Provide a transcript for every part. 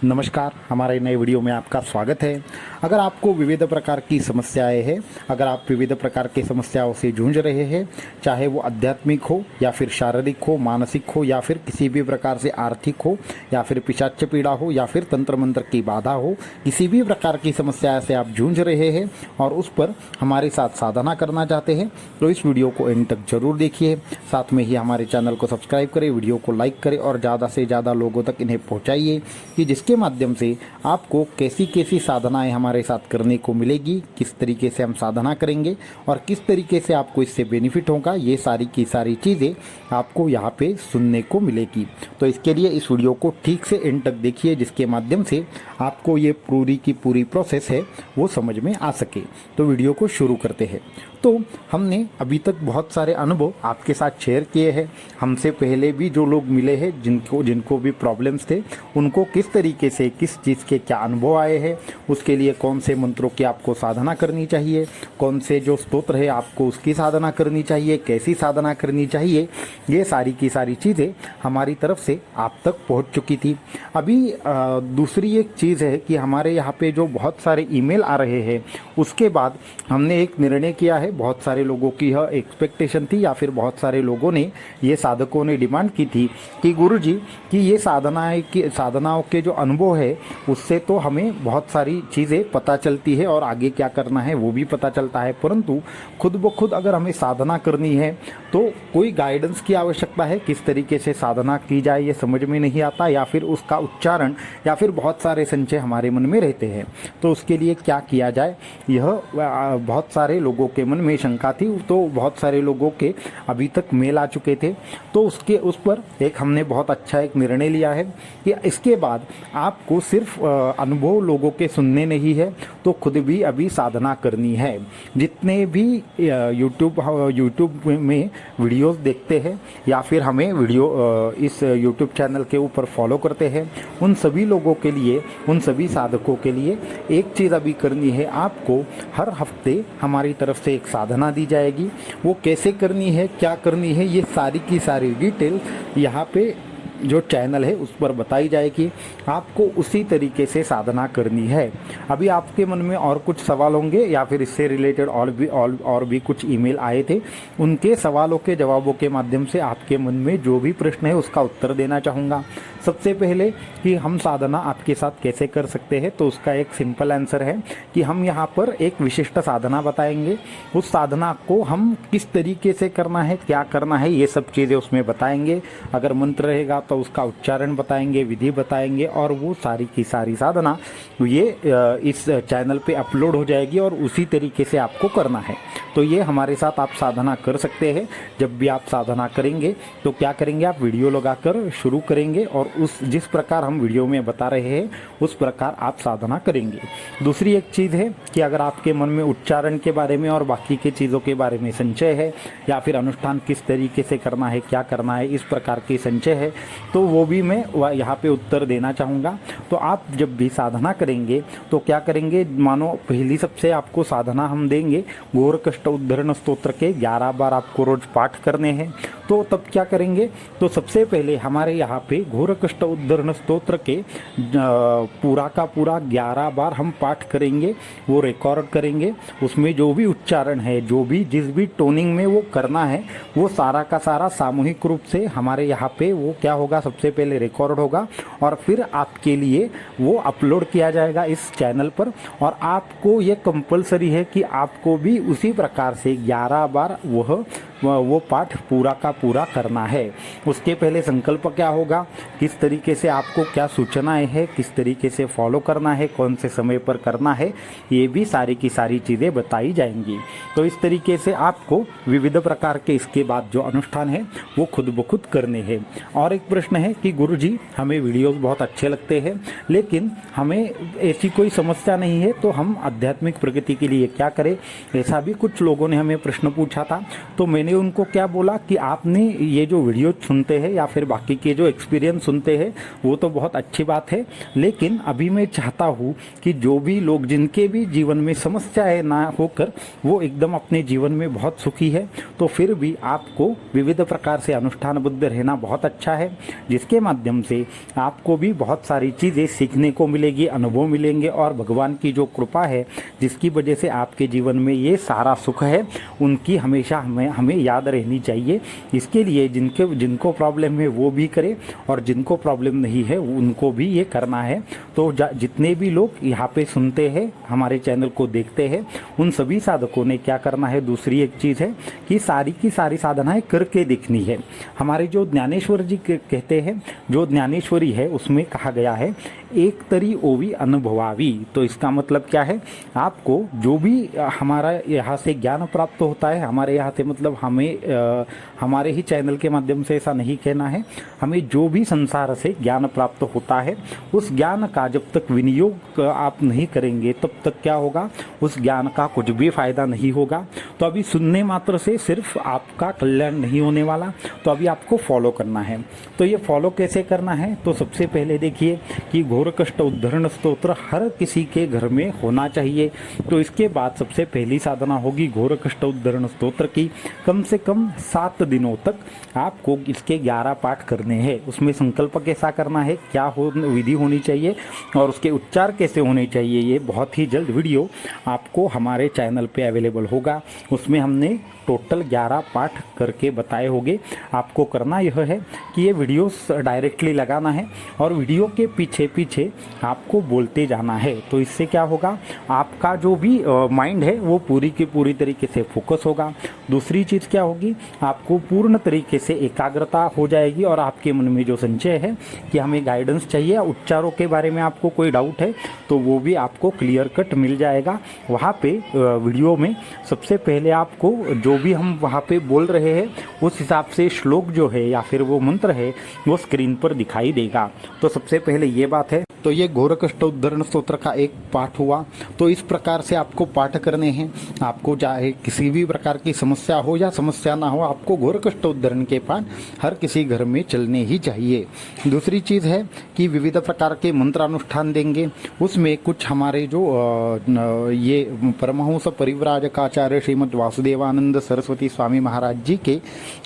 नमस्कार, हमारे नए वीडियो में आपका स्वागत है। अगर आपको विविध प्रकार की समस्याएं हैं, अगर आप विविध प्रकार की समस्याओं से जूझ रहे हैं, चाहे वो आध्यात्मिक हो या फिर शारीरिक हो, मानसिक हो या फिर किसी भी प्रकार से आर्थिक हो या फिर पिशाच पीड़ा हो या फिर तंत्र मंत्र की बाधा हो, किसी भी प्रकार की समस्या से आप जूझ रहे हैं और उस पर हमारे साथ साधना करना चाहते हैं तो इस वीडियो को एंड तक जरूर देखिए। साथ में ही हमारे चैनल को सब्सक्राइब करें, वीडियो को लाइक करें और ज़्यादा से ज़्यादा लोगों तक इन्हें पहुँचाइए कि जिसके माध्यम से आपको कैसी कैसी साधनाएं हमारे साथ करने को मिलेगी, किस तरीके से हम साधना करेंगे और किस तरीके से आपको इससे बेनिफिट होगा, ये सारी की सारी चीज़ें आपको यहाँ पे सुनने को मिलेगी। तो इसके लिए इस वीडियो को ठीक से एंड तक देखिए, जिसके माध्यम से आपको ये पूरी की पूरी प्रोसेस है वो समझ में आ सके। तो वीडियो को शुरू करते हैं। तो हमने अभी तक बहुत सारे अनुभव आपके साथ शेयर किए हैं। हमसे पहले भी जो लोग मिले हैं, जिनको भी प्रॉब्लम्स थे, उनको किस तरीके से किस चीज़ के क्या अनुभव आए हैं, उसके लिए कौन से मंत्रों की आपको साधना करनी चाहिए, कौन से जो स्तोत्र है आपको उसकी साधना करनी चाहिए, कैसी साधना करनी चाहिए, ये सारी की सारी चीज़ें हमारी तरफ से आप तक पहुंच चुकी थी। अभी दूसरी एक चीज़ है कि हमारे यहाँ पे जो बहुत सारे ईमेल आ रहे हैं, उसके बाद हमने एक निर्णय किया है। बहुत सारे लोगों की यह एक्सपेक्टेशन थी या फिर बहुत सारे लोगों ने, ये साधकों ने डिमांड की थी कि गुरुजी कि ये साधनाओं के जो अनुभव है उससे तो हमें बहुत सारी चीज़ें पता चलती है और आगे क्या करना है वो भी पता चलता है, परंतु खुद ब खुद अगर हमें साधना करनी है तो कोई गाइडेंस की आवश्यकता है। किस तरीके से साधना की जाए ये समझ में नहीं आता, या फिर उसका उच्चारण या फिर बहुत सारे संशय हमारे मन में रहते हैं। तो उसके लिए क्या किया जाए, यह बहुत सारे लोगों के मन में शंका थी। तो बहुत सारे लोगों के अभी तक मेल आ चुके थे, तो उस पर एक हमने बहुत अच्छा एक निर्णय लिया है कि इसके बाद आपको सिर्फ अनुभव लोगों के सुनने नहीं है, तो खुद भी अभी साधना करनी है। जितने भी यूट्यूब में वीडियोस देखते हैं या फिर हमें इस यूट्यूब चैनल के ऊपर फॉलो करते हैं, उन सभी लोगों के लिए, उन सभी साधकों के लिए एक चीज़ अभी करनी है। आपको हर हफ्ते हमारी तरफ से एक साधना दी जाएगी। वो कैसे करनी है, क्या करनी है, ये सारी की सारी डिटेल यहाँ पे जो चैनल है उस पर बताई जाएगी। आपको उसी तरीके से साधना करनी है। अभी आपके मन में और कुछ सवाल होंगे या फिर इससे रिलेटेड और भी कुछ ईमेल आए थे, उनके सवालों के जवाबों के माध्यम से आपके मन में जो भी प्रश्न है उसका उत्तर देना चाहूँगा। सबसे पहले कि हम साधना आपके साथ कैसे कर सकते हैं, तो उसका एक सिंपल आंसर है कि हम यहाँ पर एक विशिष्ट साधना बताएंगे। उस साधना को हम किस तरीके से करना है, क्या करना है, ये सब चीज़ें उसमें बताएंगे। अगर मंत्र रहेगा तो उसका उच्चारण बताएंगे, विधि बताएंगे, और वो सारी की सारी साधना ये इस चैनल पे अपलोड हो जाएगी और उसी तरीके से आपको करना है। तो ये हमारे साथ आप साधना कर सकते हैं। जब भी आप साधना करेंगे तो क्या करेंगे, आप वीडियो लगाकर शुरू करेंगे और जिस प्रकार हम वीडियो में बता रहे हैं उस प्रकार आप साधना करेंगे। दूसरी एक चीज़ है कि अगर आपके मन में उच्चारण के बारे में और बाकी के चीज़ों के बारे में संशय है या फिर अनुष्ठान किस तरीके से करना है, क्या करना है, इस प्रकार की संशय है, तो वो भी मैं यहाँ पे उत्तर देना चाहूँगा। तो आप जब भी साधना करेंगे तो क्या करेंगे, मानो पहली सबसे आपको साधना हम देंगे, घोर कष्ट उद्धरण स्तोत्र के 11 बार आपको रोज पाठ करने हैं। तो तब क्या करेंगे, तो सबसे पहले हमारे यहाँ पे घोर कष्ट उद्धरण स्तोत्र के पूरा का पूरा 11 बार हम पाठ करेंगे, वो रिकॉर्ड करेंगे। उसमें जो भी उच्चारण है, जो भी जिस भी टोनिंग में वो करना है, वो सारा का सारा सामूहिक रूप से हमारे यहाँ पे वो क्या होगा, सबसे पहले रिकॉर्ड होगा और फिर आपके लिए वो अपलोड किया जाएगा इस चैनल पर। और आपको ये कंपलसरी है कि आपको भी उसी प्रकार से 11 बार वो पाठ पूरा का पूरा करना है। उसके पहले संकल्प क्या होगा, किस तरीके से आपको क्या सूचनाएं हैं, किस तरीके से फॉलो करना है, कौन से समय पर करना है, ये भी सारी की सारी चीज़ें बताई जाएंगी। तो इस तरीके से आपको विविध प्रकार के इसके बाद जो अनुष्ठान है वो खुद ब खुद करने हैं। और एक प्रश्न है कि गुरुजी हमें वीडियोस बहुत अच्छे लगते हैं लेकिन हमें ऐसी कोई समस्या नहीं है, तो हम आध्यात्मिक प्रगति के लिए क्या करें। ऐसा भी कुछ लोगों ने हमें प्रश्न पूछा था, तो मैंने मैंने उनको क्या बोला कि आपने ये जो वीडियो सुनते हैं या फिर बाकी के जो एक्सपीरियंस सुनते हैं वो तो बहुत अच्छी बात है, लेकिन अभी मैं चाहता हूँ कि जो भी लोग जिनके भी जीवन में समस्याएं ना होकर वो एकदम अपने जीवन में बहुत सुखी है, तो फिर भी आपको विविध प्रकार से अनुष्ठानबद्ध रहना बहुत अच्छा है, जिसके माध्यम से आपको भी बहुत सारी चीज़ें सीखने को मिलेगी, अनुभव मिलेंगे और भगवान की जो कृपा है जिसकी वजह से आपके जीवन में ये सारा सुख है उनकी हमेशा हमें याद रहनी चाहिए। इसके लिए जिनको प्रॉब्लम है वो भी करें और जिनको प्रॉब्लम नहीं है उनको भी ये करना है। तो जितने भी लोग यहाँ पे सुनते हैं, हमारे चैनल को देखते हैं, उन सभी साधकों ने क्या करना है, दूसरी एक चीज़ है कि सारी की सारी साधनाएं करके देखनी है। हमारे जो ज्ञानेश्वर जी कहते हैं, जो ज्ञानेश्वरी है उसमें कहा गया है एक तरी ओवी अनुभवावी। तो इसका मतलब क्या है, आपको जो भी हमारा यहाँ से ज्ञान प्राप्त होता है, हमारे यहाँ से मतलब हमें हमारे ही चैनल के माध्यम से ऐसा नहीं कहना है, हमें जो भी संसार से ज्ञान प्राप्त होता है उस ज्ञान का जब तक विनियोग आप नहीं करेंगे तब तक क्या होगा, उस ज्ञान का कुछ भी फायदा नहीं होगा। तो अभी सुनने मात्र से सिर्फ आपका कल्याण नहीं होने वाला, तो अभी आपको फॉलो करना है। तो ये फॉलो कैसे करना है, तो सबसे पहले देखिए कि घोर कष्ट उद्धरण स्तोत्र हर किसी के घर में होना चाहिए। तो इसके बाद सबसे पहली साधना होगी घोर कष्ट उद्धरण स्तोत्र की। कम से कम 7 दिनों तक आपको इसके 11 पाठ करने हैं। उसमें संकल्प कैसा करना है, क्या विधि होनी चाहिए और उसके उच्चार कैसे होने चाहिए, ये बहुत ही जल्द वीडियो आपको हमारे चैनल पे अवेलेबल होगा। उसमें हमने टोटल 11 पाठ करके बताए होंगे। आपको करना यह है कि ये वीडियोस डायरेक्टली लगाना है और वीडियो के पीछे पीछे आपको बोलते जाना है। तो इससे क्या होगा, आपका जो भी माइंड है वो पूरी की पूरी तरीके से फोकस होगा। दूसरी चीज़ क्या होगी, आपको पूर्ण तरीके से एकाग्रता हो जाएगी और आपके मन में जो संचय है कि हमें गाइडेंस चाहिए, उच्चारों के बारे में आपको कोई डाउट है तो वो भी आपको क्लियर कट मिल जाएगा। वहाँ पे वीडियो में सबसे पहले आपको जो भी हम वहाँ पे बोल रहे हैं उस हिसाब से श्लोक जो है या फिर वो मंत्र है वो स्क्रीन पर दिखाई देगा। तो सबसे पहले ये बात है। तो ये घोर कष्ट उद्धरण स्तोत्र का एक पाठ हुआ। तो इस प्रकार से आपको पाठ करने हैं। आपको चाहे किसी भी प्रकार की समस्या हो या समस्या ना हो, आपको घोर कष्ट उद्धरण के पाठ हर किसी घर में चलने ही चाहिए। दूसरी चीज़ है कि विविध प्रकार के मंत्रानुष्ठान देंगे। उसमें कुछ हमारे जो ये परमहंस परिव्राजकाचार्य श्रीमद् वासुदेवानंद सरस्वती स्वामी महाराज जी के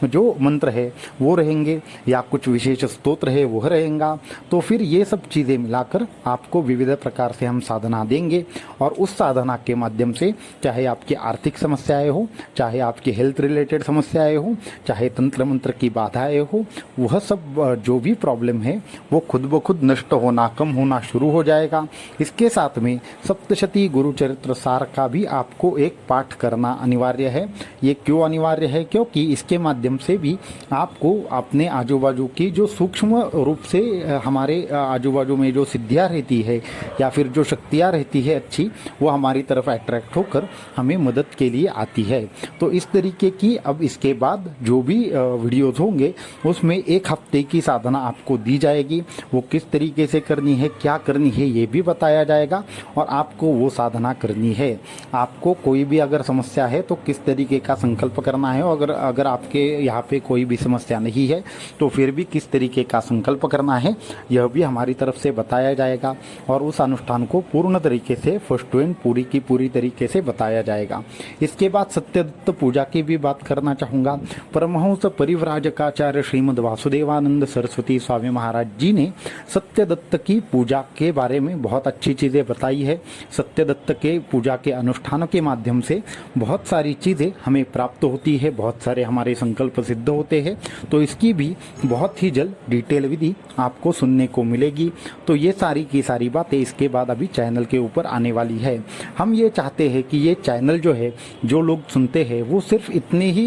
जो मंत्र है वो रहेंगे या कुछ विशेष स्तोत्र है वो रहेगा। तो फिर ये सब चीज़ें मिलाकर आपको विविध प्रकार से हम साधना देंगे और उस साधना के माध्यम से चाहे आपकी आर्थिक समस्याएं हो, चाहे आपकी हेल्थ रिलेटेड समस्याएं हो, चाहे तंत्र मंत्र की बाधाएं हो, वह सब जो भी प्रॉब्लम है वो खुद ब खुद नष्ट होना, कम होना शुरू हो जाएगा। इसके साथ में सप्तशती गुरुचरित्र सार का भी आपको एक पाठ करना अनिवार्य है। ये क्यों अनिवार्य है, क्योंकि इसके माध्यम से भी आपको अपने आजू बाजू की जो सूक्ष्म रूप से हमारे आजू बाजू में जो सिद्धियाँ रहती है या फिर जो शक्तियाँ रहती है अच्छी, वो हमारी तरफ अट्रैक्ट होकर हमें मदद के लिए आती है। तो इस तरीके की अब इसके बाद जो भी वीडियोज़ होंगे उसमें 1 हफ्ते की साधना आपको दी जाएगी। वो किस तरीके से करनी है, क्या करनी है, ये भी बताया जाएगा और आपको वो साधना करनी है। आपको कोई भी अगर समस्या है तो किस तरीके का संकल्प करना है, अगर आपके यहाँ पे कोई भी समस्या नहीं है तो फिर भी किस तरीके का संकल्प करना है, यह भी हमारी तरफ से बताया जाएगा और उस अनुष्ठान को पूर्ण तरीके से फर्स्ट टू एंड पूरी की पूरी तरीके से बताया जाएगा। इसके बाद सत्यदत्त पूजा की भी बात करना चाहूँगा। परमहंस परिव्राजकाचार्य श्रीमद् वासुदेवानंद सरस्वती स्वामी महाराज जी ने सत्यदत्त की पूजा के बारे में बहुत अच्छी चीज़ें बताई है। सत्यदत्त के पूजा के अनुष्ठान के माध्यम से बहुत सारी चीज़ें हमें प्राप्त होती है, बहुत सारे हमारे संकल्प सिद्ध होते हैं। तो इसकी भी बहुत ही जल्द डिटेल विधि आपको सुनने को मिलेगी। तो ये सारी की सारी बातें इसके बाद अभी चैनल के ऊपर आने वाली है। हम ये चाहते हैं कि ये चैनल जो है, जो लोग सुनते हैं वो सिर्फ इतने ही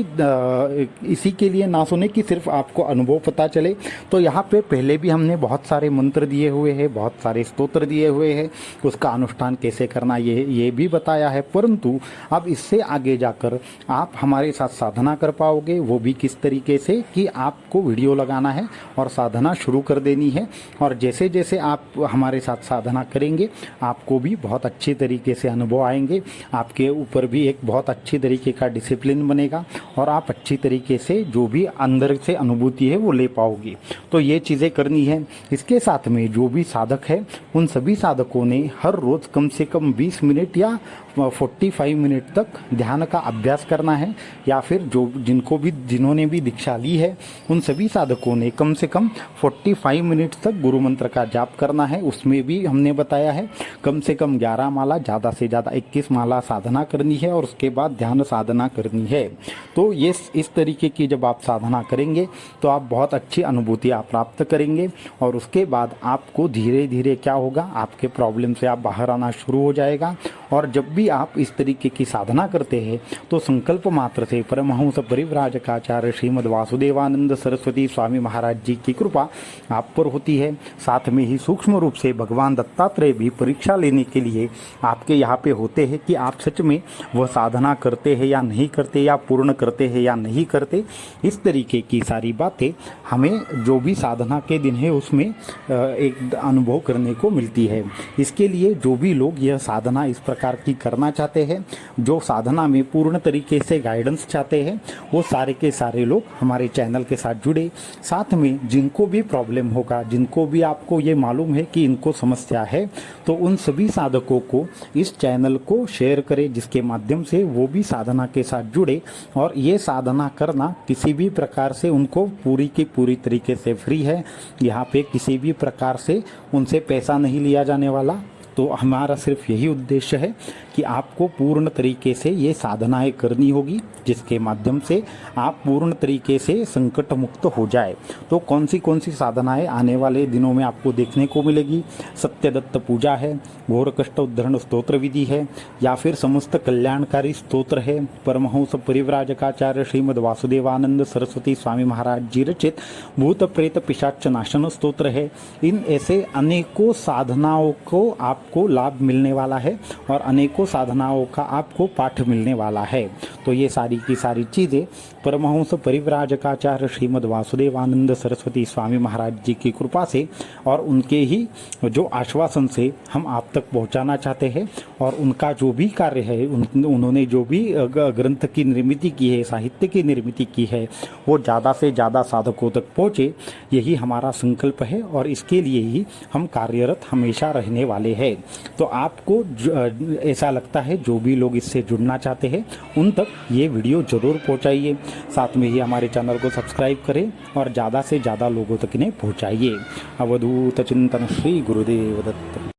इसी के लिए ना सुने कि सिर्फ आपको अनुभव पता चले। तो यहाँ पे पहले भी हमने बहुत सारे मंत्र दिए हुए हैं, बहुत सारे स्तोत्र दिए हुए हैं, उसका अनुष्ठान कैसे करना ये भी बताया है। परंतु अब इससे आगे जाकर आप हमारे साथ साधना कर पाओगे, वो भी किस तरीके से कि आपको वीडियो लगाना है और साधना शुरू कर देनी है। और जैसे जैसे आप हमारे साथ साधना करेंगे आपको भी बहुत अच्छे तरीके से अनुभव आएंगे, आपके ऊपर भी एक बहुत अच्छी तरीके का डिसिप्लिन बनेगा और आप अच्छी तरीके से जो भी अंदर से अनुभूति है वो ले पाओगे। तो ये चीज़ें करनी है। इसके साथ में जो भी साधक है उन सभी साधकों ने हर रोज़ कम से कम 20 मिनट या 45 मिनट तक ध्यान का अभ्यास करना है, या फिर जिन्होंने भी दीक्षा ली है उन सभी साधकों ने कम से कम 45 मिनट तक गुरु मंत्र का जाप करना है। उसमें भी हमने बताया है कम से कम 11 माला, ज़्यादा से ज़्यादा 21 माला साधना करनी है और उसके बाद ध्यान साधना करनी है। तो ये इस तरीके की जब आप साधना करेंगे तो आप बहुत अच्छी अनुभूतियाँ प्राप्त करेंगे और उसके बाद आपको धीरे धीरे क्या होगा, आपके प्रॉब्लम से आप बाहर आना शुरू हो जाएगा। और जब भी आप इस तरीके की साधना करते हैं तो संकल्प मात्र से परमहंस परिव्राजकाचार्य श्रीमद् वासुदेवानंद सरस्वती स्वामी महाराज जी की कृपा आप पर होती है। साथ में ही सूक्ष्म रूप से भगवान दत्तात्रेय भी परीक्षा लेने के लिए आपके यहाँ पे होते हैं कि आप सच में वह साधना करते हैं या नहीं करते, या पूर्ण करते हैं या नहीं करते। इस तरीके की सारी बातें हमें जो भी साधना के दिन है उसमें एक अनुभव करने को मिलती है। इसके लिए जो भी लोग यह साधना इस प्रकार की करना चाहते हैं, जो साधना में पूर्ण तरीके से गाइडेंस चाहते हैं, वो सारे के सारे लोग हमारे चैनल के साथ जुड़े। साथ में जिनको भी प्रॉब्लम होगा, जिनको भी आपको ये मालूम है कि इनको समस्या है, तो उन सभी साधकों को इस चैनल को शेयर करें जिसके माध्यम से वो भी साधना के साथ जुड़े। और ये साधना करना किसी भी प्रकार से उनको पूरी की पूरी तरीके से फ्री है। यहाँ पे किसी भी प्रकार से उनसे पैसा नहीं लिया जाने वाला। तो हमारा सिर्फ यही उद्देश्य है कि आपको पूर्ण तरीके से ये साधनाएं करनी होगी जिसके माध्यम से आप पूर्ण तरीके से संकट मुक्त हो जाए। तो कौन सी साधनाएं आने वाले दिनों में आपको देखने को मिलेगी? सत्यदत्त पूजा है, घोर कष्ट उद्धरण स्तोत्र विधि है, या फिर समस्त कल्याणकारी स्तोत्र है, परमहंस परिव्राजकाचार्य श्रीमद् वासुदेवानंद सरस्वती स्वामी महाराज जी रचित भूत प्रेत पिशाच नाशन स्तोत्र है। इन ऐसे अनेकों साधनाओं को आपको लाभ मिलने वाला है और अनेकों साधनाओं का आपको पाठ मिलने वाला है। तो ये सारी की सारी चीज़ें परमहंस परिव्राजकाचार्य श्रीमद् वासुदेवानंद सरस्वती स्वामी महाराज जी की कृपा से और उनके ही जो आश्वासन से हम आप तक पहुंचाना चाहते हैं। और उनका जो भी कार्य है, उन्होंने जो भी ग्रंथ की निर्मित की है, साहित्य की निर्मित की है, वो ज़्यादा से ज़्यादा साधकों तक पहुँचे, यही हमारा संकल्प है और इसके लिए ही हम कार्यरत हमेशा रहने वाले हैं। तो आपको ऐसा लगता है जो भी लोग इससे जुड़ना चाहते हैं उन तक ये वीडियो ज़रूर पहुंचाइए। साथ में ही हमारे चैनल को सब्सक्राइब करें और ज़्यादा से ज़्यादा लोगों तक इन्हें पहुंचाइए। अवधूत चिंतन श्री गुरुदेव दत्त।